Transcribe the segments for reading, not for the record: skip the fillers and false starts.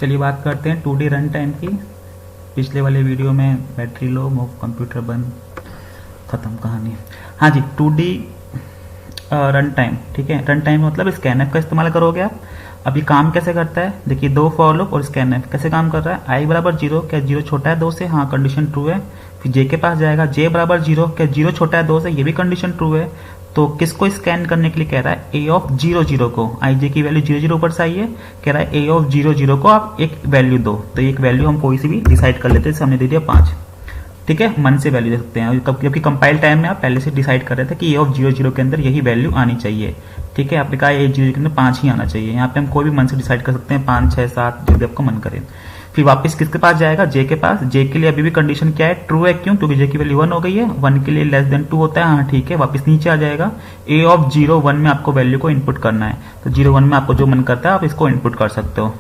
चलिए बात करते हैं 2D रन टाइम की। पिछले वाले वीडियो में बैटरी लो, मूव कंप्यूटर बंद, खत्म कहानी। हाँ जी, 2D रन टाइम, ठीक है। रन टाइम मतलब स्कैनएफ का इस्तेमाल करोगे आप। अब ये काम कैसे करता है, देखिए दो फॉर लूप और स्कैनएफ कैसे काम कर रहा है। आई बराबर 0, क्या 0 छोटा है 2 से, हाँ कंडीशन ट्रू है। फिर जे के पास जाएगा, जे बराबर 0, क्या 0 छोटा है 2 से, ये भी कंडीशन ट्रू है। तो किसको स्कैन करने के लिए कह रहा है, ए ऑफ 0 को। आई जे की वैल्यू 0 ऊपर से आई है, कह रहा है ए ऑफ 0 को आप एक वैल्यू दो। तो एक वैल्यू हम कोई सी भी डिसाइड कर लेते हैं, हमने दे दिया 5, ठीक है। मन से वैल्यू दे सकते हैं, जबकि कंपाइल टाइम में आप पहले से डिसाइड कर रहे थे कि ए ऑफ 0 के अंदर यही वैल्यू आनी चाहिए, ठीक है। आपने कहा ए 0 के अंदर 5 ही आना चाहिए। यहाँ पे हम कोई भी मन से डिसाइड कर सकते हैं, 5, 6, 7 जो भी आपको मन करे। फिर वापस किसके पास जाएगा, जे के पास। जे के लिए अभी भी कंडीशन क्या है, ट्रू है। क्यों, क्योंकि जे की वैल्यू 1 हो गई है। 1 के लिए लेस देन 2 होता है, हाँ ठीक है। वापस नीचे आ जाएगा, ए ऑफ 0, 1 में आपको वैल्यू को इनपुट करना है। तो 0, 1 में आपको जो मन करता है आप इसको इनपुट कर सकते हो।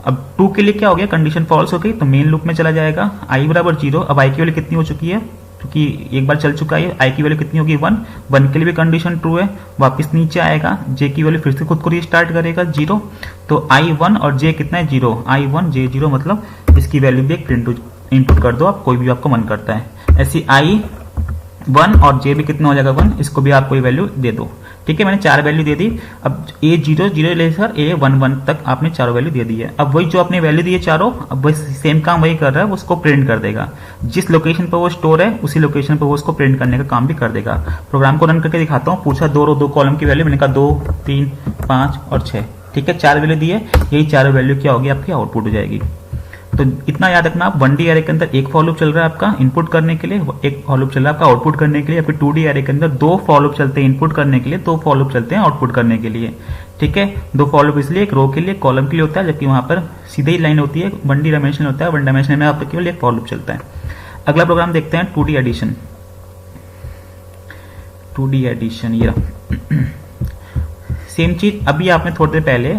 अब 2 के लिए क्या हो गया, कंडीशन फॉल्स हो गई, तो मेन लूप में चला जाएगा। आई बराबर 0, अब आई की वैल्यू कितनी हो चुकी है, क्योंकि एक बार चल चुका है। आई की वैल्यू कितनी होगी, 1 के लिए भी कंडीशन ट्रू है। वापस नीचे आएगा, जे की वैल्यू फिर से खुद को रीस्टार्ट करेगा 0। तो आई 1 और जे कितना है 0, आई 1 जे 0, मतलब इसकी वैल्यू भी एक प्रिंट इनपुट कर दो आप, कोई भी आपको मन करता है। ऐसी आई 1 और जे भी कितना हो जाएगा 1, इसको भी आप कोई वैल्यू दे दो, ठीक है। मैंने 4 वैल्यू दे दी। अब ए 0 0 लेकर ए 1 1 तक आपने 4 वैल्यू दे दी है। अब वही जो आपने वैल्यू दी है चारों, अब वही सेम काम वही कर रहा है, उसको प्रिंट कर देगा। जिस लोकेशन पर वो स्टोर है उसी लोकेशन पर वो उसको प्रिंट करने का काम भी कर देगा। प्रोग्राम को रन करके दिखाता हूँ। पूछा 2 रो 2 कॉलम की वैल्यू, मैंने कहा 2, 3, 5 और 6, ठीक है। 4 वैल्यू दी है, यही 4 वैल्यू क्या होगी आपकी, आउटपुट हो जाएगी। तो इतना याद रखना आप, 1D एरे के अंदर एक फॉर लूप चल रहा है आपका इनपुट करने के लिए, एक फॉर लूप चल रहा है आपका आउटपुट करने के लिए। आपके 2D एरे के अंदर 2 फॉर लूप चलते हैं इनपुट करने के लिए, 2 फॉर लूप चलते हैं आउटपुट करने के लिए, ठीक है। 2 फॉर लूप इसलिए, एक रो के लिए, कॉलम के लिए होता है, जबकि वहां पर सीधे ही लाइन होती है। 1D डायमेंशनल होता है, 1 डायमेंशनल में आपका केवल एक फॉर लूप चलता है। अगला प्रोग्राम देखते हैं 2D एडिशन। 2D एडिशन ये सेम चीज। अभी आपने थोड़ी देर पहले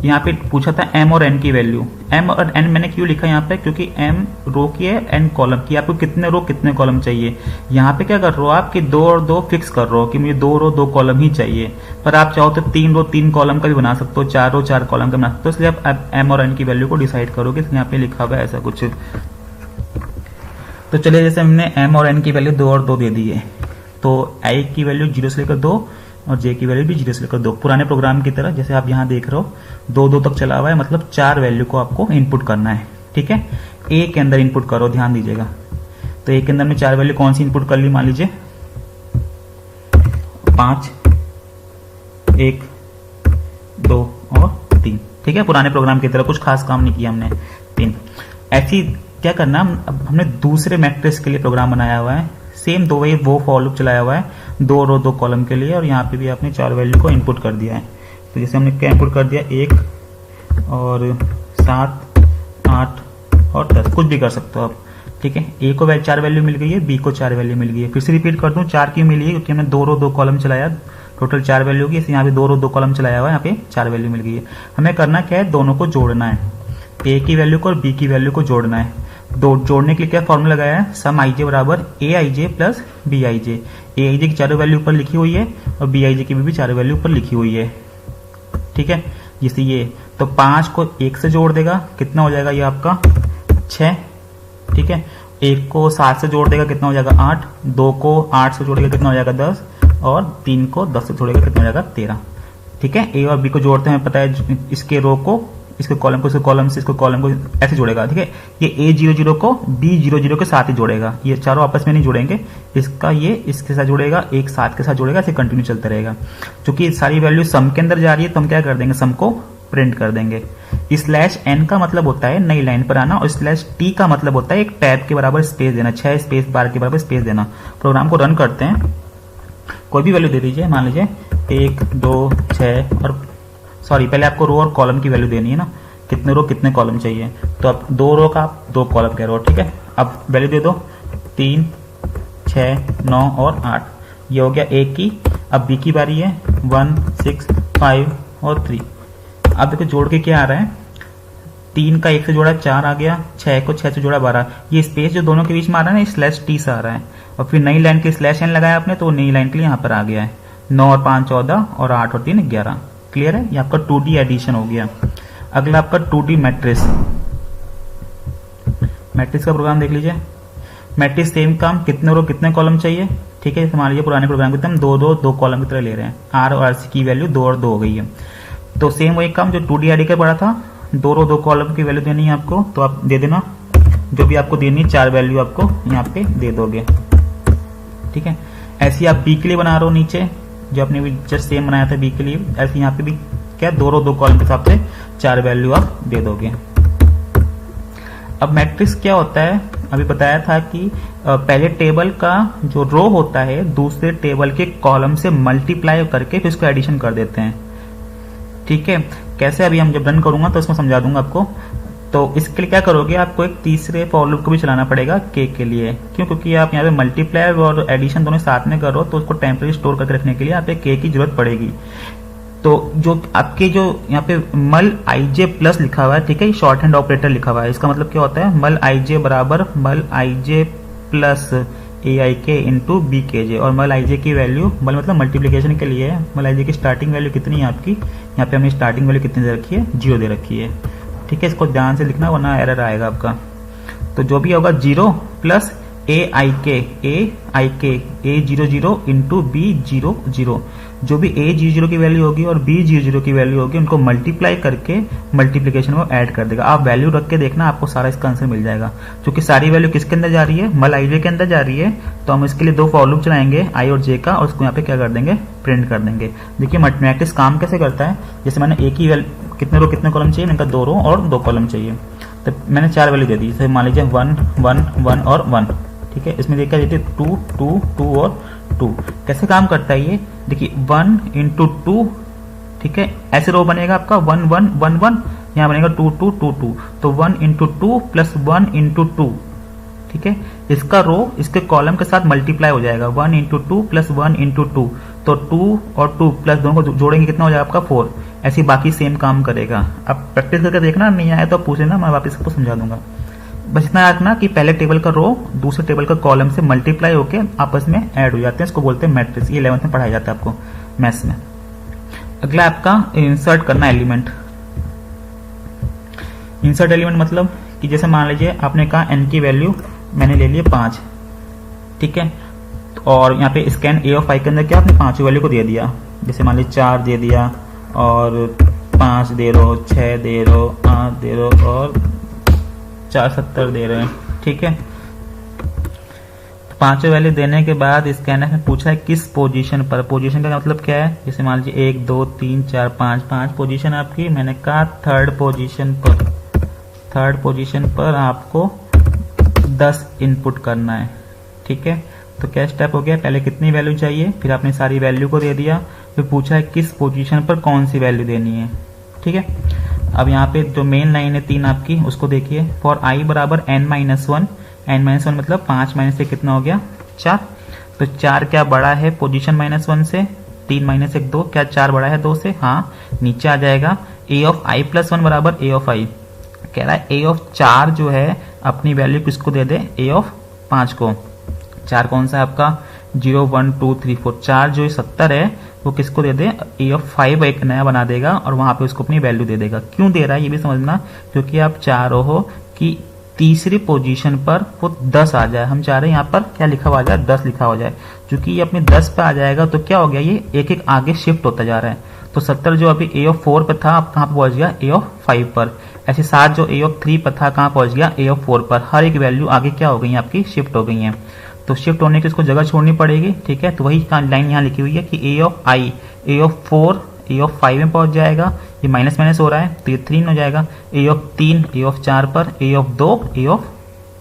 यहाँ पे पूछा था एम और एन की वैल्यू। एम और एन मैंने क्यों लिखा यहाँ पे, क्योंकि एम रो की है, एन कॉलम की। आपको कितने रो कितने कॉलम चाहिए। यहाँ पे क्या कर रहे हो आप कि 2 और 2 फिक्स कर रहे हो कि मुझे 2 रो 2 कॉलम ही चाहिए। पर आप चाहो तो 3 रो 3 कॉलम का भी बना सकते हो, 4 रो 4 कॉलम का बना सकते हो। इसलिए आप एम और एन की वैल्यू को डिसाइड करोगे। यहाँ पे लिखा हुआ है ऐसा कुछ। तो चलिए, जैसे हमने एम और एन की वैल्यू 2 और 2 दे दी है, तो आई की वैल्यू 0 से लेकर 2 और जे की वैल्यू भी 0 से लेकर 2। पुराने प्रोग्राम की तरह जैसे आप यहाँ देख रहे हो 2 2 तक चला हुआ है, मतलब 4 वैल्यू को आपको इनपुट करना है, ठीक है। ए के अंदर इनपुट करो, ध्यान दीजिएगा। तो ए के अंदर में 4 वैल्यू कौन सी इनपुट कर ली, मान लीजिए 5, 1, 2 और 3, ठीक है। पुराने प्रोग्राम की तरह कुछ खास काम नहीं किया हमने, 3। ऐसी क्या करना, अब हमने दूसरे मैट्रिक्स के लिए प्रोग्राम बनाया हुआ है। सेम 2 वही वो फॉर लूप चलाया हुआ है, 2 रो 2 कॉलम के लिए, और यहाँ पे भी आपने 4 वैल्यू को इनपुट कर दिया है। तो जैसे हमने क्या इनपुट कर दिया, 1 और 7, 8 और 10, कुछ भी कर सकते हो आप, ठीक है। ए को 4 वैल्यू मिल गई है, बी को 4 वैल्यू मिल गई है। फिर से रिपीट कर दूं, 4 क्यों मिली है, क्योंकि हमने 2 रो 2 कॉलम चलाया, टोटल 4 वैल्यू होगी। यहाँ पे 2 रो 2 कॉलम चलाया हुआ है, यहाँ पे 4 वैल्यू मिल गई है। हमें करना क्या है, दोनों को जोड़ना है, ए की वैल्यू को और बी की वैल्यू को जोड़ना है। जोड़ने के लिए क्या फॉर्मूला लगाया है, सम आई जे बराबर ए आई जे प्लस बी आई जे। ए आई जे की 4 वैल्यू ऊपर लिखी हुई है और बी आई जे की भी 4 वैल्यू ऊपर लिखी हुई है, ठीक है। जैसे ये तो 5 को 1 से जोड़ देगा, कितना हो जाएगा ये आपका 6, ठीक है। 1 को 7 से जोड़ देगा, कितना हो जाएगा 8। 2 को 8 से जोड़ेगा, कितना हो जाएगा 10। और 3 को 10 से जोड़ेगा, कितना हो जाएगा 13, ठीक है। ए और बी को जोड़ते हैं, पता है इसके रो को इसके कॉलम को इसके कॉलम से इसको कॉलम को ऐसे जोड़ेगा, ठीक है। ये ए 0 को बी 0 के साथ ही जोड़ेगा, ये चारों आपस में नहीं जोड़ेंगे। इसका ये इसके साथ जोड़ेगा, एक 7 के साथ जोड़ेगा, ऐसे कंटिन्यू चलता रहेगा। क्योंकि सारी वैल्यू सम के अंदर जा रही है, तो हम क्या कर देंगे, सम को प्रिंट कर देंगे। स्लैश एन का मतलब होता है नई लाइन पर आना, और स्लैश टी का मतलब होता है एक टैब के बराबर स्पेस देना, 6 स्पेस बार के बराबर स्पेस देना। प्रोग्राम को रन करते हैं, कोई भी वैल्यू दे दीजिए, मान लीजिए 1, 2, 6 और सॉरी पहले आपको रो और कॉलम की वैल्यू देनी है ना, कितने रो कितने कॉलम चाहिए। तो अब 2 रो का आप 2 कॉलम कह रहे हो, ठीक है। अब वैल्यू दे दो 3, 6, 9 और 8, ये हो गया ए की। अब बी की बारी है, 1, 6, 5 और 3। अब देखो जोड़ के क्या आ रहा है, 3 का 1 से जोड़ा 4 आ गया, 6 को 6 से जोड़ा 12। ये स्पेस जो दोनों के बीच में आ रहा है ना, स्लैश टी से आ रहा है। और फिर नई लाइन के स्लैश एन लगाया आपने, तो नई लाइन के लिए यहाँ पर आ गया है 9 और 5 14 और 8 और 3 11। क्लियर है, ये आपका 2D एडिशन हो गया। अगला आपका 2D मैट्रिक्स। मैट्रिक्स का प्रोग्राम देख लीजिए। मैट्रिक्स सेम काम, कितने रो कितने कॉलम चाहिए, ठीक है। मान लीजिए पुराने प्रोग्राम को हम दो कॉलम की तरह ले रहे हैं, आर और आरसी की वैल्यू 2 और 2 हो गई है। तो सेम वही काम जो 2D आईडी का पड़ा था, 2 रो 2 कॉलम की वैल्यू देनी है आपको, तो आप दे देना जो भी आपको देनी है, 4 वैल्यू आपको यहाँ पे दे दोगे, ठीक है। ऐसे आप बी के लिए बना रहे हो नीचे, जो आपने भी जस्ट सेम बनाया था बी के लिए, ऐसे यहाँ पे भी क्या 2 रो 2 कॉलम के हिसाब से 4 वैल्यू आप दे दोगे। अब मैट्रिक्स क्या होता है, अभी बताया था कि पहले टेबल का जो रो होता है दूसरे टेबल के कॉलम से मल्टीप्लाई करके फिर उसको एडिशन कर देते हैं, ठीक है। कैसे, अभी हम जब रन करूंगा तो इसमें समझा दूंगा आपको। तो इसके लिए क्या करोगे, आपको एक तीसरे फॉर लूप को भी चलाना पड़ेगा के लिए। क्यों? क्योंकि आप यहाँ पे मल्टीप्लाई और एडिशन दोनों साथ में करो तो उसको टेम्परेरी स्टोर करके रखने के लिए आप के की जरूरत पड़ेगी। तो जो आपके जो यहाँ पे मल आईजे प्लस लिखा हुआ है, ठीक है, शॉर्ट हैंड ऑपरेटर लिखा हुआ है, इसका मतलब क्या होता है, मल आईजे बराबर मल आईजे प्लस ए आई के इंटू बी के जे। और मल आईजे की वैल्यू, मल मतलब मल्टीप्लीकेशन के लिए है, मल आईजे की स्टार्टिंग वैल्यू कितनी है आपकी, यहाँ पे हमने स्टार्टिंग वैल्यू कितनी दे रखी है, 0 दे रखी है, ठीक है। इसको ध्यान से लिखना वरना एरर आएगा आपका। तो जो भी होगा 0 प्लस ए आई के ए 00 इंटू बी 00, जो भी ए 00 की वैल्यू होगी और बी 00 की वैल्यू होगी उनको मल्टीप्लाई करके मल्टीप्लीकेशन में ऐड कर देगा। आप वैल्यू रख के देखना, आपको सारा इसका आंसर मिल जाएगा। क्योंकि सारी वैल्यू किसके अंदर जा रही है, मल आईजे के अंदर जा रही है, तो हम इसके लिए 2 फॉर लूप चलाएंगे आई और जे का, और उसको यहाँ पे क्या कर देंगे, प्रिंट कर देंगे। देखिए मैट्रिक्स काम कैसे करता है, जैसे मैंने एक ही वैल्यू, कितने रो कितने कॉलम चाहिए, मैंने कहा 2 रो और 2 कॉलम चाहिए, तो मैंने 4 वैल्यू दे दी। जैसे मान लीजिए 1 1 1 और 1, ठीक है। इसमें देखा जाए 2 2 2 और 2। कैसे काम करता है ये, देखिए 1 इंटू 2, ठीक है, ऐसे रो बनेगा आपका 1 1 1 1, यहाँ बनेगा 2 2 2 2, तो 1 इंटू 2 प्लस 1 इंटू 2, ठीक है। इसका रो इसके कॉलम के साथ मल्टीप्लाई हो जाएगा, 1 इंटू 2 प्लस 1 इंटू 2, तो 2 और 2 प्लस दोनों को जोड़ेंगे कितना हो जाएगा आपका 4। ऐसे बाकी सेम काम करेगा। अब प्रैक्टिस करके देखना, नहीं आया तो पूछ लेना, मैं वापस आपको समझा दूंगा। बस इतना याद रखना कि पहले टेबल का रो दूसरे टेबल का कॉलम से मल्टीप्लाई होके आपस में ऐड हो जाते हैं, इसको बोलते हैं मैट्रिक्स। ये 11th में पढ़ाया जाता है आपको मैथ्स में। अगला आपका इंसर्ट करना एलिमेंट। इंसर्ट एलिमेंट मतलब कि जैसे मान लीजिए आपने कहा n की वैल्यू मैंने ले ली 5, ठीक है, और यहाँ पे स्कैन ए ऑफ आई के अंदर क्या आपने 5 वैल्यू को दे दिया। जैसे मान लीजिए 4 दे दिया और 5 दे रहे हो, 6 दे रहे हो, 8 दे रहे हो और 470 दे रहे हैं, ठीक है। 5 वैल्यू देने के बाद स्कैनर ने पूछा है किस पोजीशन पर। पोजीशन का मतलब क्या है, जैसे मान लीजिए 1 2 3 4 5 पोजीशन आपकी, मैंने कहा थर्ड पोजीशन पर आपको 10 इनपुट करना है, ठीक है। तो क्या स्टेप हो गया, पहले कितनी वैल्यू चाहिए, फिर आपने सारी वैल्यू को दे दिया, फिर पूछा है किस पोजीशन पर कौन सी वैल्यू देनी है, ठीक है। अब यहाँ पे जो मेन लाइन है 3 आपकी, उसको देखिए, फॉर आई बराबर n-1, n-1 मतलब 5 माइनस से कितना हो गया 4, तो 4 क्या बड़ा है पोजीशन -1 से, 3 माइनस 1 2, क्या 4 बड़ा है 2 से, हाँ, नीचे आ जाएगा। a ऑफ i प्लस 1 बराबर a ऑफ i, कह रहा है a ऑफ 4 जो है अपनी वैल्यू किसको दे दे, a ऑफ 5 को। 4 कौन सा है आपका, 0 1 2 3 4, 4 जो 70 है वो किसको दे दे, a ऑफ 5 एक नया बना देगा और वहां पे उसको अपनी वैल्यू दे देगा। क्यों दे रहा है ये भी समझना, क्योंकि आप चाह रहे हो कि तीसरी पोजीशन पर वो 10 आ जाए। हम चाह रहे हैं यहाँ पर क्या लिखा हुआ आ जाए, 10 लिखा हो जाए। क्योंकि ये अपने 10 पे आ जाएगा तो क्या हो गया, ये एक एक आगे शिफ्ट होता जा रहा है। तो 70 जो अभी a ऑफ 4 पे था, अब कहाँ पे पहुंच गया, a ऑफ 5 पर। ऐसे 7 जो a ऑफ 3 पर था, कहाँ पहुंच गया, a ऑफ 4 पर। हर एक वैल्यू आगे क्या हो गई है आपकी, शिफ्ट हो गई है। तो शिफ्ट होने की इसको जगह छोड़नी पड़ेगी, ठीक है। तो वही लाइन यहाँ लिखी हुई है कि a of i, a of 4 a of 5 में पहुंच जाएगा, ये माइनस माइनस हो रहा है तो ये 3 हो जाएगा, a ऑफ 3 a ऑफ 4 पर, a ऑफ 2 a ऑफ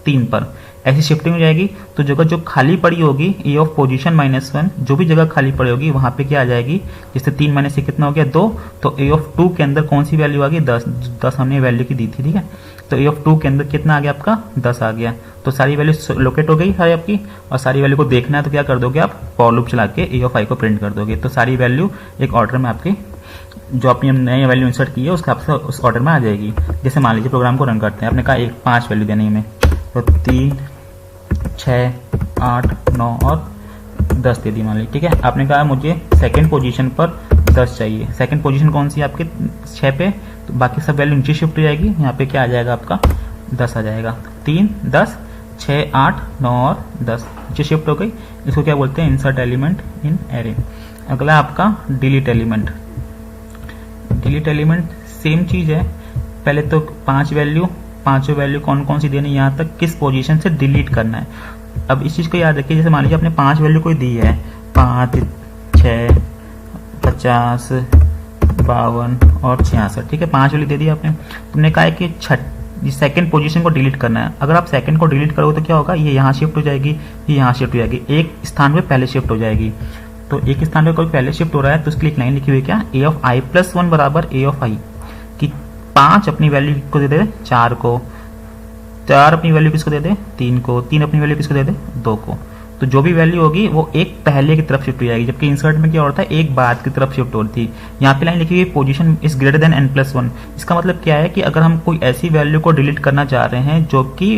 3 पर। ऐसी शिफ्टिंग हो जाएगी। तो जगह जो खाली पड़ी होगी a ऑफ पोजीशन -1, जो भी जगह खाली पड़ी होगी वहां पे क्या आ जाएगी, जैसे 3 माइनस से कितना हो गया 2, तो a ऑफ 2 के अंदर कौन सी वैल्यू आ गई, 10 हमने वैल्यू की दी थी, ठीक है। तो a ऑफ 2 के अंदर कितना आ गया आपका, 10 आ गया। तो सारी वैल्यू लोकेट हो गई है आपकी, और सारी वैल्यू को देखना है तो क्या कर दोगे आप, फॉर लूप चला के a ऑफ i को प्रिंट कर दोगे। तो सारी वैल्यू एक ऑर्डर में आपकी जो अपनी नई वैल्यू इंसर्ट की है उसका आपसे उस ऑर्डर में आ जाएगी। जैसे मान लीजिए प्रोग्राम को रन करते हैं, आपने कहा 5 वैल्यू देनी है हमें, तो 3 6 8 9 और 10 दे दी मान लीजिए, ठीक है। आपने कहा मुझे सेकंड पोजीशन पर 10 चाहिए। सेकंड पोजीशन कौन सी है आपके 6 पे, तो बाकी सब वैल्यू नीचे शिफ्ट हो जाएगी, यहाँ पे क्या आ जाएगा आपका 10 आ जाएगा। 3 10 6 8 9 और 10 नीचे शिफ्ट हो गई। इसको क्या बोलते हैं, इंसर्ट एलिमेंट इन एरे। अगला आपका delete element. Delete element same चीज है, पहले तो 5 वैल्यू, पांचों वैल्यू कौन कौन सी देनी, यहाँ तक किस पोजीशन से डिलीट करना है। अब इस चीज को याद रखिए, जैसे मान लीजिए आपने 5 वैल्यू कोई दी है, 5 6 50 52 और 66, ठीक है, 5 वैल्यू दे दी आपने। तुमने कहा है कि सेकंड पोजीशन को डिलीट करना है। अगर आप सेकंड को डिलीट करोगे तो क्या होगा, ये यहाँ शिफ्ट हो जाएगी, ये यहाँ शिफ्ट हो जाएगी, एक स्थान पे पहले शिफ्ट हो जाएगी। तो एक स्थान पे कोई पहले शिफ्ट हो रहा है तो उसके लिए एक लाइन लिखी हुई है क्या, ए ऑफ आई प्लस 1 बराबर ए ऑफ आई, कि 5 अपनी वैल्यू को दे दे 4 को, 4 अपनी वैल्यू किसको दे दे 3 को, 3 अपनी वैल्यू किसको दे दे 2 को। तो जो भी वैल्यू होगी वो एक पहले की तरफ शिफ्ट हो जाएगी, जबकि इंसर्ट में क्या होता है, एक बाद की तरफ शिफ्ट होती है। यहाँ पे लाइन लिखी हुई position is greater than n plus 1। इसका मतलब क्या है कि अगर हम कोई ऐसी वैल्यू को डिलीट करना चाह रहे हैं जो कि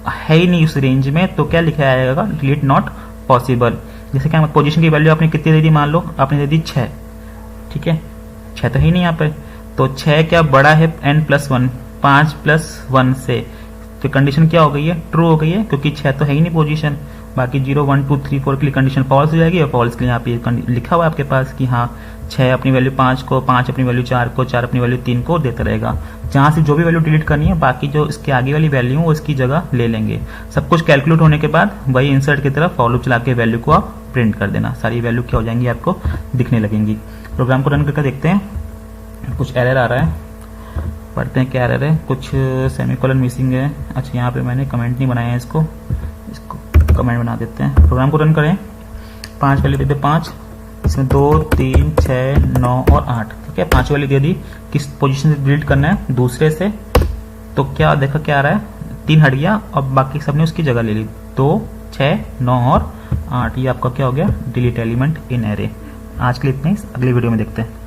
है ही नहीं उस रेंज में, तो क्या लिखा जाएगा, डिलीट नॉट पॉसिबल। जैसे क्या पोजीशन की वैल्यू आपने कितनी दे दी, मान लो आपने दे दी 6, ठीक है, 6 तो है ही नहीं यहाँ पे, तो 6 क्या बड़ा है n प्लस 1, 5 प्लस 1 से, तो कंडीशन क्या हो गई है, ट्रू हो गई है, क्योंकि 6 तो है ही नहीं पोजीशन। बाकी 0 1 2 3 4 के लिए कंडीशन फॉल्स हो जाएगी, और फॉल्स के लिए यहाँ पे लिखा हुआ है आपके पास कि हाँ 6 अपनी वैल्यू 5 को, 5 अपनी वैल्यू 4 को, 4 अपनी वैल्यू 3 को देता रहेगा। जहां से जो भी वैल्यू डिलीट करनी है, बाकी जो इसके आगे वाली वैल्यू है वो इसकी जगह ले लेंगे। सब कुछ कैलकुलेट होने के बाद वही इंसर्ट की तरफ फॉर लूप चला के वैल्यू को आप प्रिंट कर देना, सारी वैल्यू क्या हो जाएंगी, आपको दिखने लगेंगी। प्रोग्राम को रन करके देखते हैं, कुछ एरर आ रहा है, पढ़ते हैं क्या एरर है। कुछ सेमीकोलन मिसिंग है। अच्छा, यहाँ पे मैंने कमेंट नहीं बनाया है, इसको कमेंट बना देते हैं। प्रोग्राम को रन करें, 5 वैल्यू दे दे 5, इसमें 2 3 6 9 और 8, ठीक है, 5 वैल्यू दे दी। किस पोजीशन से डिलीट करना है, दूसरे से, तो क्या देखा क्या आ रहा है, 3 हट गया और बाकी सबने उसकी जगह ले ली, 2 6 9 और 8। ये आपका क्या हो गया, डिलीट एलिमेंट इन एरे। आज के लिए इतना ही, अगली वीडियो में देखते हैं।